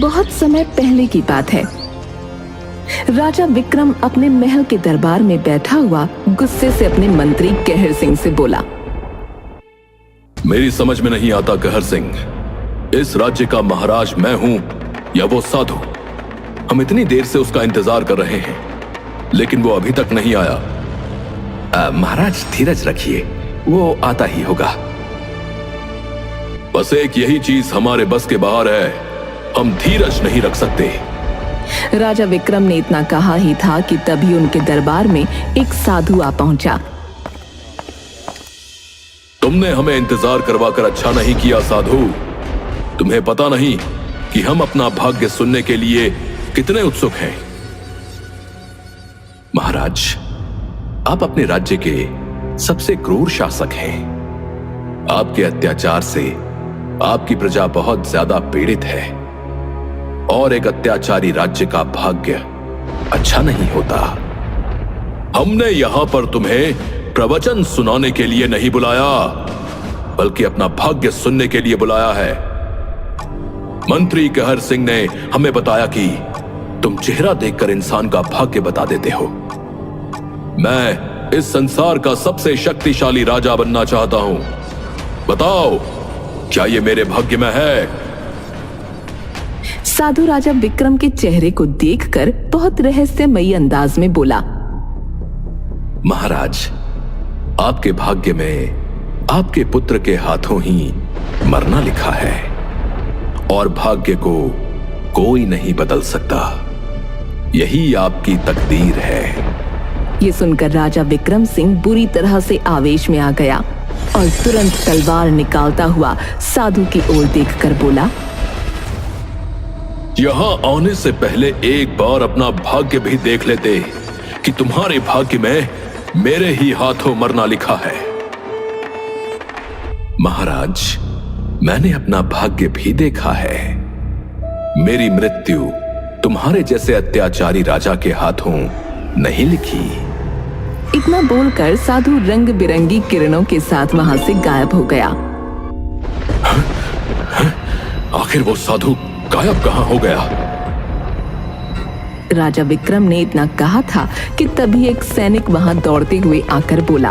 बहुत समय पहले की बात है। राजा विक्रम अपने महल के दरबार में बैठा हुआ गुस्से से अपने मंत्री कहर सिंह से बोला, मेरी समझ में नहीं आता कहर सिंह, इस राज्य का महाराज मैं हूं या वो साधु? हम इतनी देर से उसका इंतजार कर रहे हैं लेकिन वो अभी तक नहीं आया। महाराज धीरज रखिए, वो आता ही होगा। बस एक यही चीज हमारे बस के बाहर है, हम धीरज नहीं रख सकते। राजा विक्रम ने इतना कहा ही था कि तभी उनके दरबार में एक साधु आ पहुंचा। तुमने हमें इंतजार करवाकर अच्छा नहीं किया साधु। तुम्हें पता नहीं कि हम अपना भाग्य सुनने के लिए कितने उत्सुक हैं। महाराज, आप अपने राज्य के सबसे क्रूर शासक हैं। आपके अत्याचार से आपकी प्रजा बहुत ज्यादा पीड़ित है और एक अत्याचारी राज्य का भाग्य अच्छा नहीं होता। हमने यहां पर तुम्हें प्रवचन सुनाने के लिए नहीं बुलाया बल्कि अपना भाग्य सुनने के लिए बुलाया है। मंत्री कहर सिंह ने हमें बताया कि तुम चेहरा देखकर इंसान का भाग्य बता देते हो। मैं इस संसार का सबसे शक्तिशाली राजा बनना चाहता हूं। बताओ, क्या ये मेरे भाग्य में है? साधु राजा विक्रम के चेहरे को देखकर बहुत रहस्यमयी अंदाज में बोला, महाराज, आपके भाग्य में आपके पुत्र के हाथों ही मरना लिखा है और भाग्य को कोई नहीं बदल सकता। यही आपकी तकदीर है। ये सुनकर राजा विक्रम सिंह बुरी तरह से आवेश में आ गया और तुरंत तलवार निकालता हुआ साधु की ओर देखकर बोला, यहां आने से पहले एक बार अपना भाग्य भी देख लेते कि तुम्हारे भाग्य में मेरे ही हाथों मरना लिखा है। महाराज, मैंने अपना भाग्य भी देखा है। मेरी मृत्यु तुम्हारे जैसे अत्याचारी राजा के हाथों नहीं लिखी। इतना बोलकर साधु रंग बिरंगी किरणों के साथ वहां से गायब हो गया। आखिर वो साधु गायब कहां हो गया? राजा विक्रम ने इतना कहा था कि तभी एक सैनिक वहां दौड़ते हुए आकर बोला,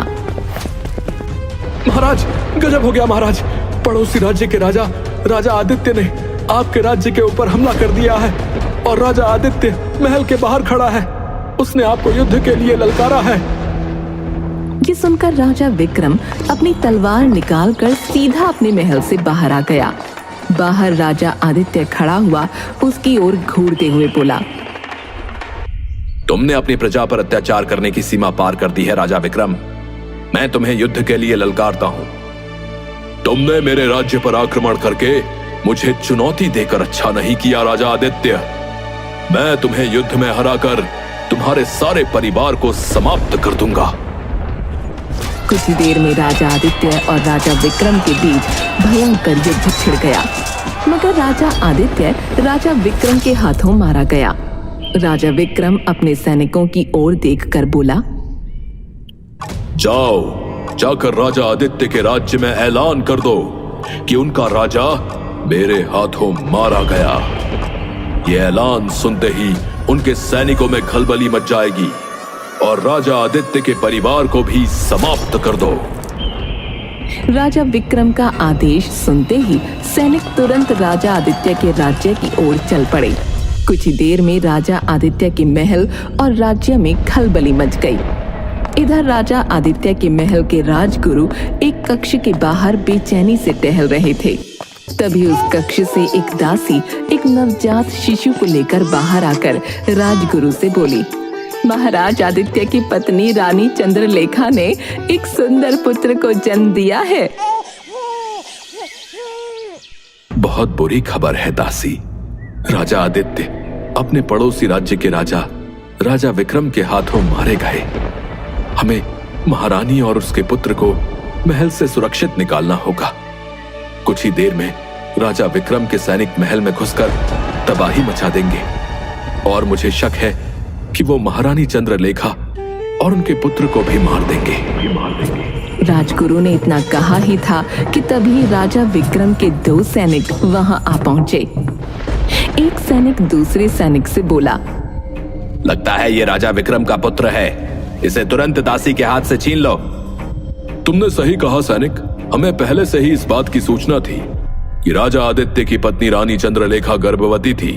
महाराज, गजब हो गया महाराज। पड़ोसी राज्य के राजा आदित्य ने आपके राज्य के ऊपर हमला कर दिया है और राजा आदित्य महल के बाहर खड़ा है। उसने आपको युद्ध के लिए ललकारा है। ये सुनकर राजा विक्रम अपनी तलवार निकालकर सीधा अपने महल से बाहर आ गया। बाहर राजा आदित्य खड़ा हुआ उसकी ओर घूरते हुए बोला, तुमने अपनी प्रजा पर अत्याचार करने की सीमा पार कर दी है राजा विक्रम। मैं तुम्हें युद्ध के लिए ललकारता हूं। तुमने मेरे राज्य पर आक्रमण करके मुझे चुनौती देकर अच्छा नहीं किया राजा आदित्य। मैं तुम्हें युद्ध में हराकर तुम्हारे सारे परिवार को समाप्त कर दूंगा। कुछ ही देर में राजा आदित्य और राजा विक्रम के बीच भयंकर युद्ध छिड़ गया, मगर राजा आदित्य राजा विक्रम के हाथों मारा गया। राजा विक्रम अपने सैनिकों की ओर देखकर बोला, जाकर राजा आदित्य के राज्य में ऐलान कर दो कि उनका राजा मेरे हाथों मारा गया। ये ऐलान सुनते ही उनके सैनिकों में खलबली मच जाएगी और राजा आदित्य के परिवार को भी समाप्त कर दो। राजा विक्रम का आदेश सुनते ही सैनिक तुरंत राजा आदित्य के राज्य की ओर चल पड़े। कुछ ही देर में राजा आदित्य के महल और राज्य में खलबली मच गई। इधर राजा आदित्य के महल के राजगुरु एक कक्ष के बाहर बेचैनी से टहल रहे थे। तभी उस कक्ष से एक दासी एक नवजात शिशु को लेकर बाहर आकर राजगुरु से बोली, महाराज आदित्य की पत्नी रानी चंद्रलेखा ने एक सुंदर पुत्र को जन्म दिया है। बहुत बुरी खबर है दासी। राजा आदित्य अपने पड़ोसी राज्य के राजा विक्रम के हाथों मारे गए। हमें महारानी और उसके पुत्र को महल से सुरक्षित निकालना होगा। कुछ ही देर में राजा विक्रम के सैनिक महल में घुसकर तबाही मचा देंगे और मुझे शक है कि वो महारानी चंद्रलेखा और उनके पुत्र को भी मार देंगे। राजगुरु ने इतना कहा ही था कि तभी राजा विक्रम के 2 सैनिक वहां आ पहुंचे। एक सैनिक दूसरे सैनिक से बोला, लगता है ये राजा विक्रम का पुत्र है, इसे तुरंत दासी के हाथ से छीन लो। तुमने सही कहा सैनिक, हमें पहले से ही इस बात की सूचना थी कि राजा आदित्य की पत्नी रानी चंद्रलेखा गर्भवती थी।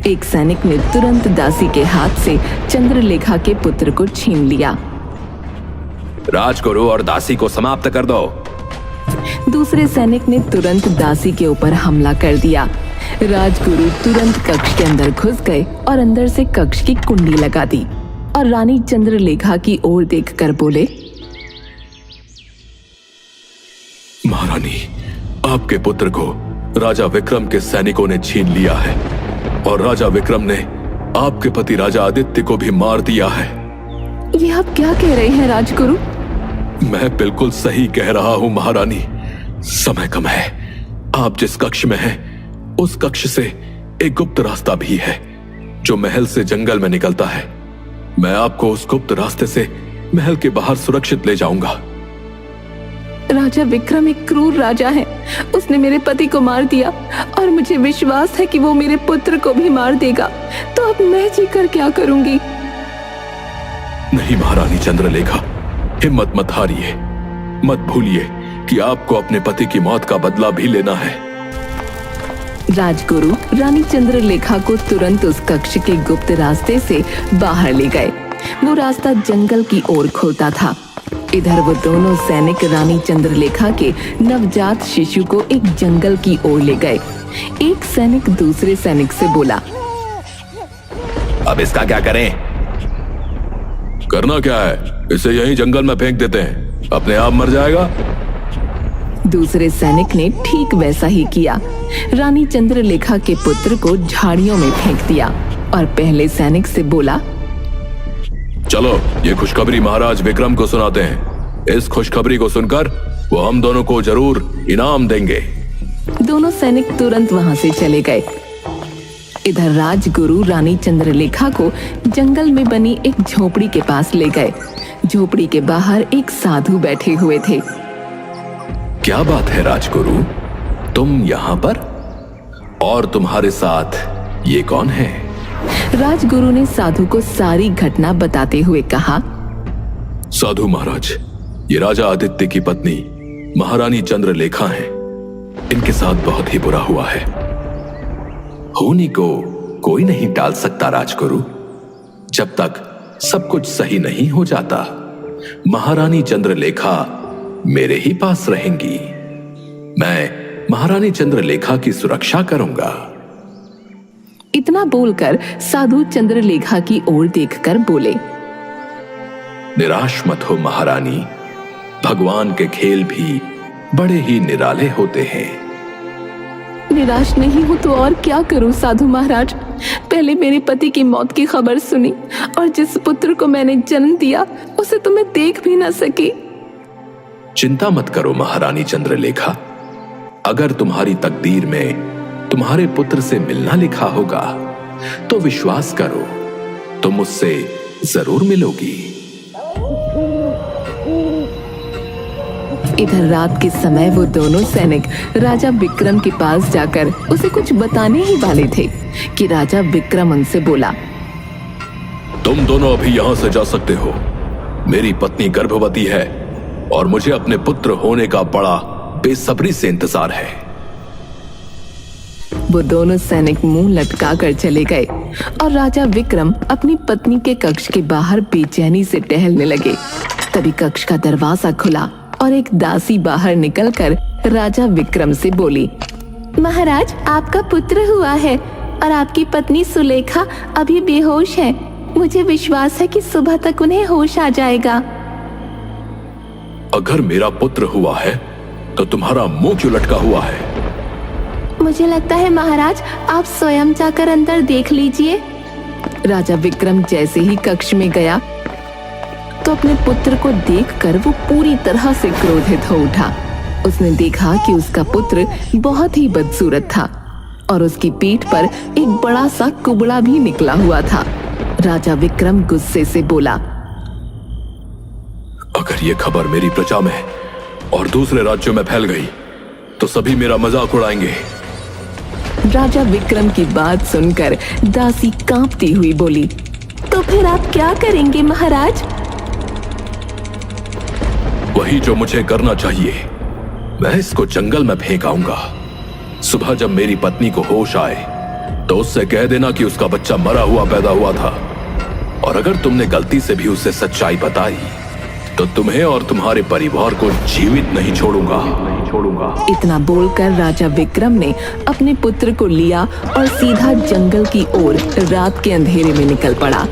एक सैनिक ने तुरंत दासी के हाथ से चंद्रलेखा के पुत्र को छीन लिया। राजगुरु और दासी को समाप्त कर दो। दूसरे सैनिक ने तुरंत दासी के ऊपर हमला कर दिया। राजगुरु तुरंत कक्ष के अंदर घुस गए और अंदर से कक्ष की कुंडी लगा दी और रानी चंद्रलेखा की ओर देखकर बोले, महारानी, आपके पुत्र को राजा विक्रम के सैनिकों ने छीन लिया है और राजा विक्रम ने आपके पति राजा आदित्य को भी मार दिया है। ये आप क्या कह रहे हैं राजगुरु? मैं बिल्कुल सही कह रहा हूं महारानी। समय कम है, आप जिस कक्ष में हैं उस कक्ष से एक गुप्त रास्ता भी है जो महल से जंगल में निकलता है। मैं आपको उस गुप्त रास्ते से महल के बाहर सुरक्षित ले जाऊंगा। राजा विक्रम एक क्रूर राजा है। उसने मेरे पति को मार दिया और मुझे विश्वास है कि वो मेरे पुत्र को भी मार देगा। तो अब मैं जीकर क्या करूंगी? नहीं महारानी चंद्रलेखा, हिम्मत मत हारिए। मत भूलिए कि आपको अपने पति की मौत का बदला भी लेना है। राजगुरु रानी चंद्रलेखा को तुरंत उस कक्ष के गुप्त रास्ते से बाहर ले गए। वो रास्ता जंगल की ओर खोता था। इधर वो दोनों सैनिक रानी चंद्रलेखा के नवजात शिशु को एक जंगल की ओर ले गए। एक सैनिक दूसरे सैनिक से बोला, अब इसका क्या करें? करना क्या है, इसे यहीं जंगल में फेंक देते हैं, अपने आप मर जाएगा। दूसरे सैनिक ने ठीक वैसा ही किया। रानी चंद्रलेखा के पुत्र को झाड़ियों में फेंक दिया और पहले सैनिक से बोला, चलो ये खुशखबरी महाराज विक्रम को सुनाते हैं। इस खुशखबरी को सुनकर वो हम दोनों को जरूर इनाम देंगे। दोनों सैनिक तुरंत वहां से चले गए। इधर राजगुरु रानी चंद्रलेखा को जंगल में बनी एक झोपड़ी के पास ले गए। झोपड़ी के बाहर एक साधु बैठे हुए थे। क्या बात है राजगुरु, तुम यहाँ पर? और तुम्हारे साथ ये कौन है? राजगुरु ने साधु को सारी घटना बताते हुए कहा, साधु महाराज, ये राजा आदित्य की पत्नी महारानी चंद्रलेखा हैं। इनके साथ बहुत ही बुरा हुआ है। होनी को कोई नहीं टाल सकता राजगुरु। जब तक सब कुछ सही नहीं हो जाता, महारानी चंद्रलेखा मेरे ही पास रहेंगी। मैं महारानी चंद्रलेखा की सुरक्षा करूंगा। इतना बोलकर साधु चंद्रलेखा की ओर देखकर बोले, निराश मत हो महारानी, भगवान के खेल भी बड़े ही निराले होते हैं। निराश नहीं हूँ तो और क्या करूँ साधु महाराज। पहले मेरे पति की मौत की खबर सुनी और जिस पुत्र को मैंने जन्म दिया उसे तो मैं देख भी ना सकी। चिंता मत करो महारानी चंद्रलेखा, अगर तुम्हारी तकदीर में तुम्हारे पुत्र से मिलना लिखा होगा तो विश्वास करो, तुम उससे जरूर मिलोगी। इधर रात के समय वो दोनों सैनिक राजा विक्रम के पास जाकर उसे कुछ बताने ही वाले थे कि राजा विक्रम उनसे बोला, तुम दोनों अभी यहां से जा सकते हो। मेरी पत्नी गर्भवती है और मुझे अपने पुत्र होने का बड़ा बेसब्री से इंतजार है। वो दोनों सैनिक मुंह लटका कर चले गए और राजा विक्रम अपनी पत्नी के कक्ष के बाहर बेचैनी से टहलने लगे। तभी कक्ष का दरवाजा खुला और एक दासी बाहर निकलकर राजा विक्रम से बोली, महाराज, आपका पुत्र हुआ है और आपकी पत्नी सुलेखा अभी बेहोश है। मुझे विश्वास है कि सुबह तक उन्हें होश आ जाएगा। अगर मेरा पुत्र हुआ है तो तुम्हारा मुंह क्यों लटका हुआ है? मुझे लगता है महाराज, आप स्वयं जाकर अंदर देख लीजिए। राजा विक्रम जैसे ही कक्ष में गया तो अपने पुत्र को देखकर वो पूरी तरह से क्रोधित हो उठा। उसने देखा कि उसका पुत्र बहुत ही बदसूरत था और उसकी पीठ पर एक बड़ा सा कुबड़ा भी निकला हुआ था। राजा विक्रम गुस्से से बोला, अगर ये खबर मेरी प्रजा में और दूसरे राज्यों में फैल गई तो सभी मेरा मजाक उड़ाएंगे। राजा विक्रम की बात सुनकर दासी कांपती हुई बोली, तो फिर आप क्या करेंगे महाराज? वही जो मुझे करना चाहिए। मैं इसको जंगल में फेंक आऊंगा। सुबह जब मेरी पत्नी को होश आए तो उससे कह देना कि उसका बच्चा मरा हुआ पैदा हुआ था, और अगर तुमने गलती से भी उसे सच्चाई बताई तो तुम्हें और तुम्हारे परिवार को जीवित नहीं छोड़ूंगा। इतना बोलकर राजा विक्रम ने अपने पुत्र को लिया और सीधा जंगल की ओर रात के अंधेरे में निकल पड़ा।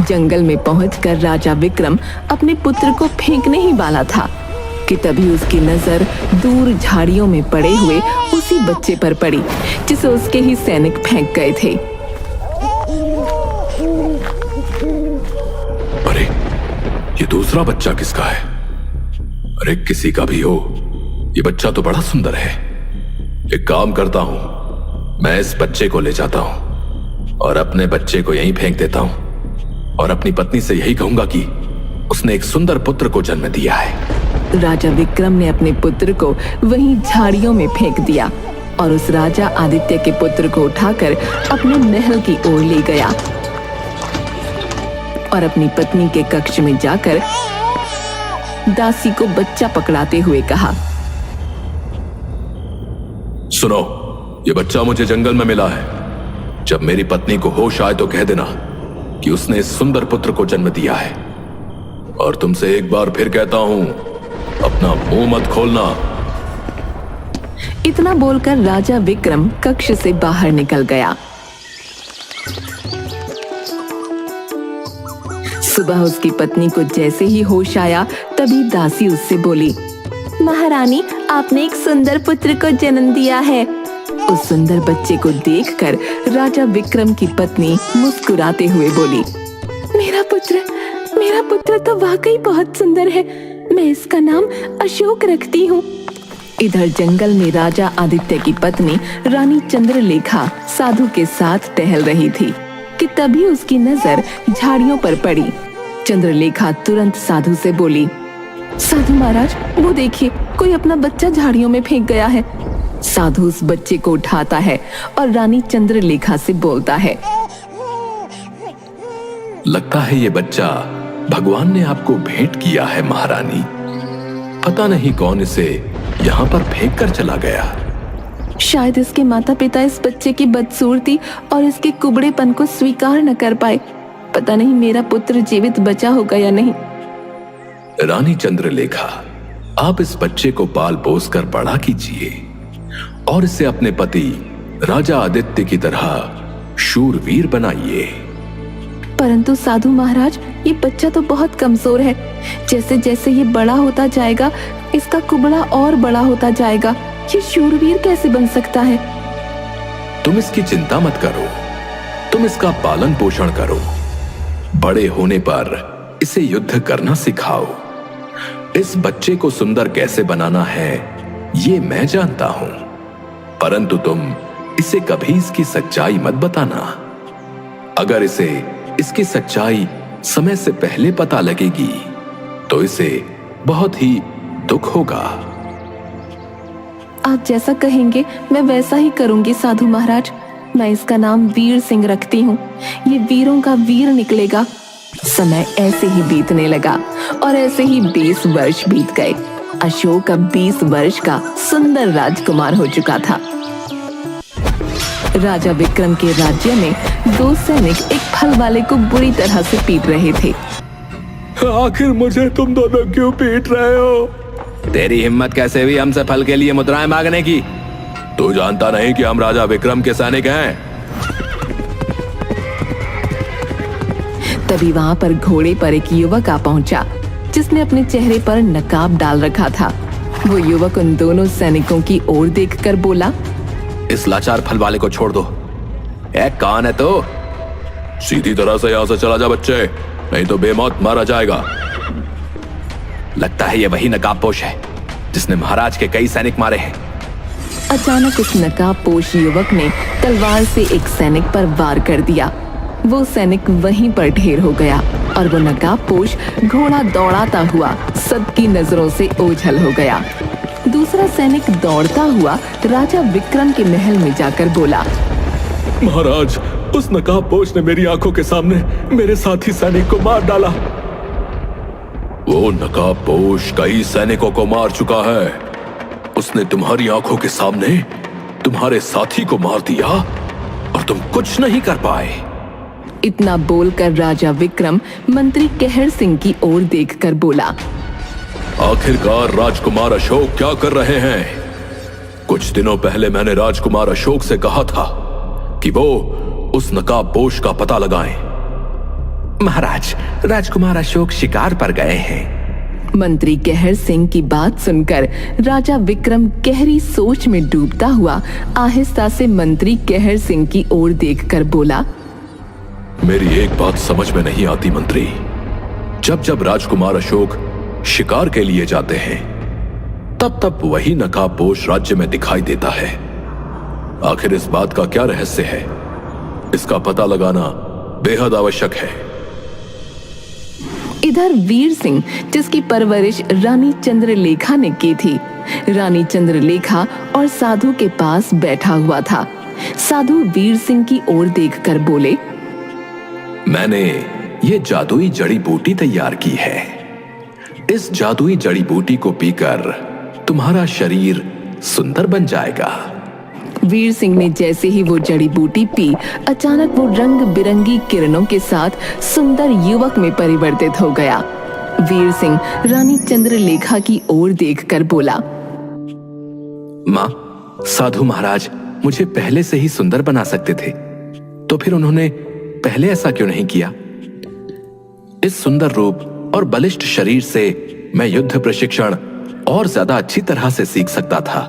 जंगल में पहुंचकर राजा विक्रम अपने पुत्र को फेंकने ही वाला था कि तभी उसकी नजर दूर झाड़ियों में पड़े हुए उसी बच्चे पर पड़ी जिसे उसके ही सैनिक फेंक गए थे। अरे ये दूसरा बच्चा किसका है? अरे किसी का भी हो, ये बच्चा तो बड़ा सुंदर है। एक काम करता हूं, मैं इस बच्चे को ले जाता हूं और अपने बच्चे को यहीं फेंक देता हूं और अपनी पत्नी से यही कहूंगा कि उसने एक सुंदर पुत्र को जन्म दिया है। राजा विक्रम ने अपने पुत्र को वहीं झाड़ियों में फेंक दिया और उस राजा आदित्य के पुत्र को उठाकर अपने महल की ओर ले गया और अपनी पत्नी के कक्ष में जाकर दासी को बच्चा पकड़ाते हुए कहा, सुनो, ये बच्चा मुझे जंगल में मिला है। जब मेरी पत्नी को होश आए तो कह देना कि उसने इस सुंदर पुत्र को जन्म दिया है। और तुमसे एक बार फिर कहता हूं, अपना मुंह मत खोलना। इतना बोलकर राजा विक्रम कक्ष से बाहर निकल गया। सुबह उसकी पत्नी को जैसे ही होश आया तभी दासी उससे बोली, महारानी, आपने एक सुंदर पुत्र को जन्म दिया है। उस सुंदर बच्चे को देखकर राजा विक्रम की पत्नी मुस्कुराते हुए बोली, मेरा पुत्र तो वाकई बहुत सुंदर है। मैं इसका नाम अशोक रखती हूँ। इधर जंगल में राजा आदित्य की पत्नी रानी चंद्रलेखा साधु के साथ टहल रही थी कि तभी उसकी नजर झाड़ियों पर पड़ी। चंद्रलेखा तुरंत साधु से बोली, साधु महाराज, वो देखिए, कोई अपना बच्चा झाड़ियों में फेंक गया है। साधु उस बच्चे को उठाता है और रानी चंद्रलेखा से बोलता है, लगता है ये बच्चा भगवान ने आपको भेंट किया है महारानी। पता नहीं कौन इसे यहाँ पर फेंक कर चला गया। शायद इसके माता पिता इस बच्चे की बदसूरती और इसके कुबड़ेपन को स्वीकार न कर पाए। पता नहीं मेरा पुत्र जीवित बचा होगा या नहीं। रानी चंद्रलेखा, आप इस बच्चे को पाल पोस कर बड़ा कीजिए और इसे अपने पति राजा आदित्य की तरह शूरवीर बनाइए। परंतु साधु महाराज, ये बच्चा तो बहुत कमजोर है। जैसे जैसे ये बड़ा होता जाएगा इसका कुबड़ा और बड़ा होता जाएगा। ये शूरवीर कैसे बन सकता है? तुम इसकी चिंता मत करो, तुम इसका पालन पोषण करो। बड़े होने पर इसे युद्ध करना सिखाओ। इस बच्चे को सुंदर कैसे बनाना है ये मैं जानता हूं, परंतु तुम इसे कभी इसकी सच्चाई मत बताना। अगर इसे इसकी सच्चाई समय से पहले पता लगेगी तो इसे बहुत ही दुख होगा। आप जैसा कहेंगे मैं वैसा ही करूंगी साधु महाराज। मैं इसका नाम वीर सिंह रखती हूँ। ये वीरों का वीर निकलेगा। समय ऐसे ही बीतने लगा और ऐसे ही 20 वर्ष बीत गए। अशोक अब 20 वर्ष का सुंदर राजकुमार हो चुका था। राजा विक्रम के राज्य में 2 सैनिक एक फल वाले को बुरी तरह से पीट रहे थे। आखिर मुझे तुम दोनों क्यों पीट रहे हो? तेरी हिम्मत कैसे हुई हमसे फल के लिए मुद्राएं मांगने की? तू जानता नहीं कि हम राजा विक्रम के सैनिक हैं? तभी वहां पर घोड़े पर एक युवक आ पहुंचा जिसने अपने चेहरे पर नकाब डाल रखा था। वो युवक उन दोनों सैनिकों की ओर देखकर बोला, इस लाचार फल वाले को छोड़ दो। कौन है तो? सीधी तरह से यहां से चला जा बच्चे, नहीं तो बेमौत मारा जाएगा। लगता है ये वही नकाबपोश है जिसने महाराज के कई सैनिक मारे हैं। अचानक उस नकाबपोश युवक ने तलवार से एक सैनिक पर वार कर दिया। वो सैनिक वहीं पर ढेर हो गया और वो नकाबपोश घोड़ा दौड़ाता हुआ सबकी नजरों से ओझल हो गया। दूसरा सैनिक दौड़ता हुआ राजा विक्रम के महल में जाकर बोला, महाराज, उस नकाबपोश ने मेरी आंखों के सामने मेरे साथी सैनिक को मार डाला। वो नकाबपोश कई सैनिकों को मार चुका है। उसने तुम्हारी आंखों के सामने तुम्हारे साथी को मार दिया और तुम कुछ नहीं कर पाए। इतना बोलकर राजा विक्रम मंत्री कहर सिंह की ओर देखकर बोला, आखिरकार राजकुमार अशोक क्या कर रहे हैं? कुछ दिनों पहले मैंने राजकुमार अशोक से कहा था कि वो उस नकाबपोश का पता लगाएं। महाराज, राजकुमार अशोक शिकार पर गए हैं। मंत्री कहर सिंह की बात सुनकर राजा विक्रम गहरी सोच में डूबता हुआ आहिस्ता से मंत्री कहर सिंह की ओर देखकर बोला, मेरी एक बात समझ में नहीं आती मंत्री। जब जब राजकुमार अशोक शिकार के लिए जाते हैं तब तब वही नकाबपोश राज्य में दिखाई देता है। आखिर इस बात का क्या रहस्य है? इसका पता लगाना बेहद आवश्यक है। इधर वीर सिंह, जिसकी परवरिश रानी चंद्रलेखा ने की थी, रानी चंद्रलेखा और साधु के पास बैठा हुआ था। साधु वीर सिंह की ओर देखकर बोले, मैंने ये जादुई जड़ी बूटी तैयार की है। इस जादुई जड़ी बूटी को पीकर तुम्हारा शरीर सुंदर बन जाएगा। वीर सिंह ने जैसे ही वो जड़ी बूटी पी, अचानक वो रंग बिरंगी किरणों के साथ सुंदर युवक में परिवर्तित हो गया। वीर सिंह रानी चंद्रलेखा की ओर देखकर बोला, माँ, साधु महाराज मुझे पहले से ही सुंदर बना सकते थे, तो फिर उन्होंने पहले ऐसा क्यों नहीं किया? इस सुंदर रूप और बलिष्ठ शरीर से मैं युद्ध प्रशिक्षण और ज्यादा अच्छी तरह से सीख सकता था।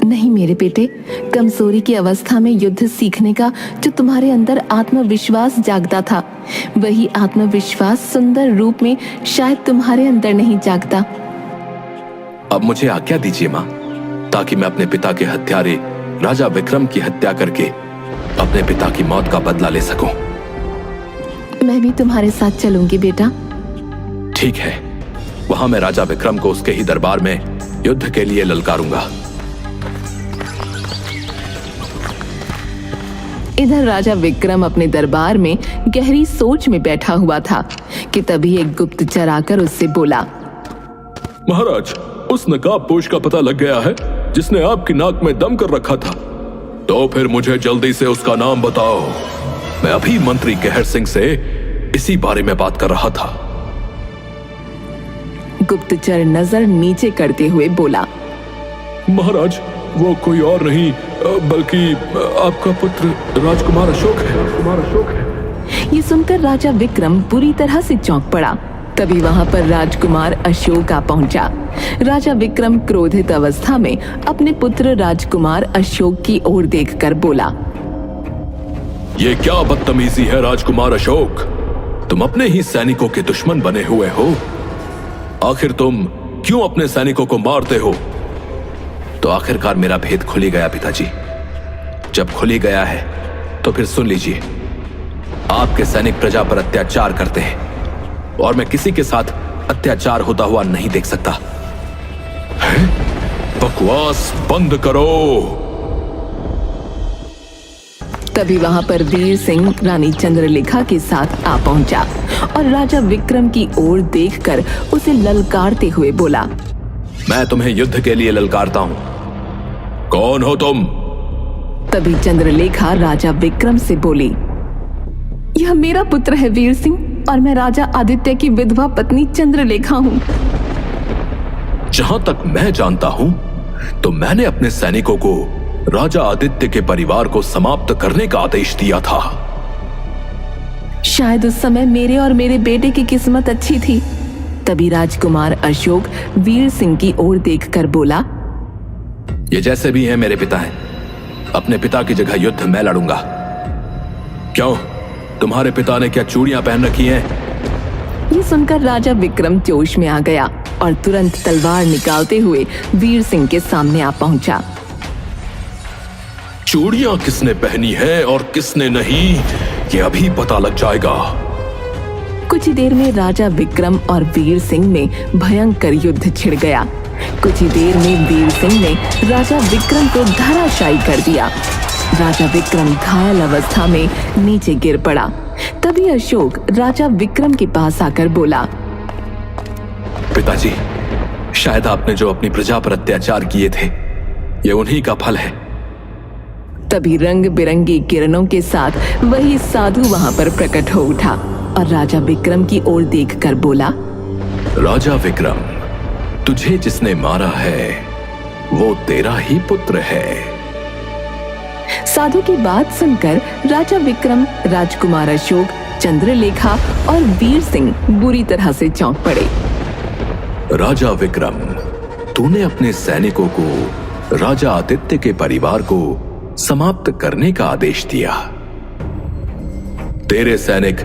नहीं मेरे बेटे, कमजोरी की अवस्था में युद्ध सीखने का जो तुम्हारे अंदर आत्मविश्वास जागता था, वही आत्मविश्वास सुंदर रूप में शायद तुम्हारे अंदर नहीं जागता। अब मुझे आज्ञा दीजिए माँ, ताकि मैं अपने पिता के हत्यारे राजा विक्रम की हत्या करके अपने पिता की मौत का बदला ले सकूं। मैं भी तुम्हारे साथ चलूंगी बेटा। ठीक है, वहां मैं राजा विक्रम को उसके ही दरबार में युद्ध के लिए ललकारूंगा। इधर राजा विक्रम अपने दरबार में गहरी सोच में बैठा हुआ था कि तभी एक गुप्तचर आकर उससे बोला, महाराज, उस नकाबपोश का पता लग गया है जिसने आपकी नाक में दम कर रखा था। तो फिर मुझे जल्दी से उसका नाम बताओ। मैं अभी मंत्री कहर सिंह से इसी बारे में बात कर रहा था। गुप्तचर नजर नीचे करते हुए बोला, महाराज, वो कोई और नहीं बल्कि आपका पुत्र राजकुमार अशोक है। ये सुनकर राजा विक्रम बुरी तरह से चौंक पड़ा। तभी वहां पर राजकुमार अशोक आ पहुंचा। राजा विक्रम क्रोधित अवस्था में अपने पुत्र राजकुमार अशोक की ओर देखकर बोला, ये क्या बदतमीजी है राजकुमार अशोक? तुम अपने ही सैनिकों के दुश्मन बने हुए हो। आखिर तुम क्यों अपने सैनिकों को मारते हो? तो आखिरकार मेरा भेद खुल ही गया पिताजी। जब खुल ही गया है तो फिर सुन लीजिए, आपके सैनिक प्रजा पर अत्याचार करते हैं और मैं किसी के साथ अत्याचार होता हुआ नहीं देख सकता। बकवास बंद करो। तभी वहां पर वीर सिंह रानी चंद्रलेखा के साथ आ पहुंचा और राजा विक्रम की ओर देखकर उसे ललकारते हुए बोला, मैं तुम्हें युद्ध के लिए ललकारता हूं। कौन हो तुम? तभी चंद्रलेखा राजा विक्रम से बोली, यह मेरा पुत्र है वीर सिंह और मैं राजा आदित्य की विधवा पत्नी चंद्रलेखा हूं। जहां तक मैं जानता हूं तो मैंने अपने सैनिकों को राजा आदित्य के परिवार को समाप्त करने का आदेश दिया था। शायद उस समय मेरे और मेरे बेटे की किस्मत अच्छी थी। तभी राजकुमार अशोक वीर सिंह की ओर देखकर बोला, ये जैसे भी हैं मेरे पिता हैं। अपने पिता की जगह युद्ध मैं लड़ूंगा। क्यों, तुम्हारे पिता ने क्या चूड़ियां पहन रखी हैं? ये सुनकर राजा विक्रम जोश में आ गया और तुरंत तलवार निकालते हुए वीर सिंह के सामने आ पहुंचा। चूड़ियां किसने पहनी है और किसने नहीं, ये अभी पता लग जाएगा। कुछ ही देर में राजा विक्रम और वीर सिंह में भयंकर युद्ध छिड़ गया। कुछ ही देर में वीर सिंह ने राजा विक्रम को धराशायी कर दिया। राजा विक्रम घायल अवस्था में नीचे गिर पड़ा। तभी अशोक राजा विक्रम के पास आकर बोला, पिताजी, शायद आपने जो अपनी प्रजा पर अत्याचार किए थे, ये उन्हीं का फल है। तभी रंग बिरंगी किरणों के साथ वही साधु वहां पर प्रकट हो उठा और राजा विक्रम की ओर देखकर बोला, राजा विक्रम, तुझे जिसने मारा है वो तेरा ही पुत्र है। साधु की बात सुनकर राजा विक्रम, राजकुमार अशोक, चंद्रलेखा और वीर सिंह बुरी तरह से चौंक पड़े। राजा विक्रम, तूने अपने सैनिकों को राजा आदित्य के परिवार को समाप्त करने का आदेश दिया। तेरे सैनिक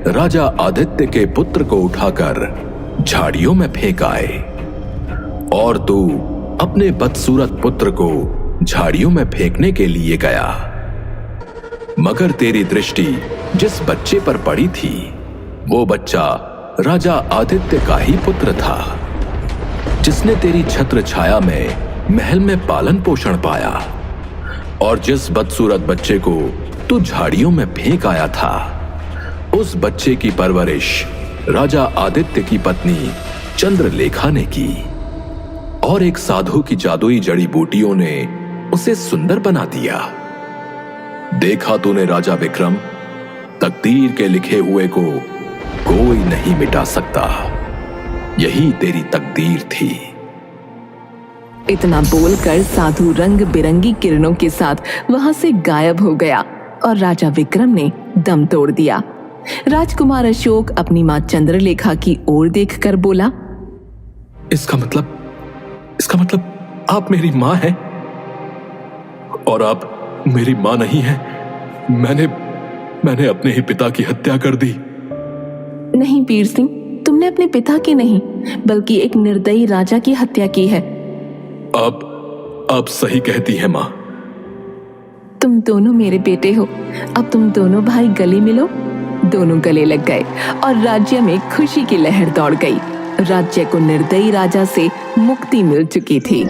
राजा आदित्य के पुत्र को उठाकर झाड़ियों में फेंक आए और तू अपने बदसूरत पुत्र को झाड़ियों में फेंकने के लिए गया, मगर तेरी दृष्टि जिस बच्चे पर पड़ी थी वो बच्चा राजा आदित्य का ही पुत्र था, जिसने तेरी छत्र छाया में महल में पालन पोषण पाया। और जिस बदसूरत बच्चे को तू झाड़ियों में फेंक आया था, उस बच्चे की परवरिश राजा आदित्य की पत्नी चंद्रलेखा ने की और एक साधु की जादुई जड़ी बूटियों ने उसे सुंदर बना दिया। देखा तूने राजा विक्रम, तकदीर के लिखे हुए को कोई नहीं मिटा सकता, यही तेरी तकदीर थी। इतना बोलकर साधु रंग बिरंगी किरणों के साथ वहां से गायब हो गया और राजा विक्रम ने दम तोड़ दिया। राजकुमार अशोक अपनी मां चंद्रलेखा की ओर देखकर बोला, इसका मतलब आप मेरी मां हैं और आप मेरी मां नहीं हैं। मैंने अपने ही पिता की हत्या कर दी। नहीं वीर सिंह, तुमने अपने पिता की नहीं बल्कि एक निर्दयी राजा की हत्या की है। आप सही कहती हैं मां। तुम दोनों मेरे बेटे हो, अब तुम दोनों भाई गले मिलो। दोनों गले लग गए और राज्य में खुशी की लहर दौड़ गई। राज्य को निर्दयी राजा से मुक्ति मिल चुकी थी।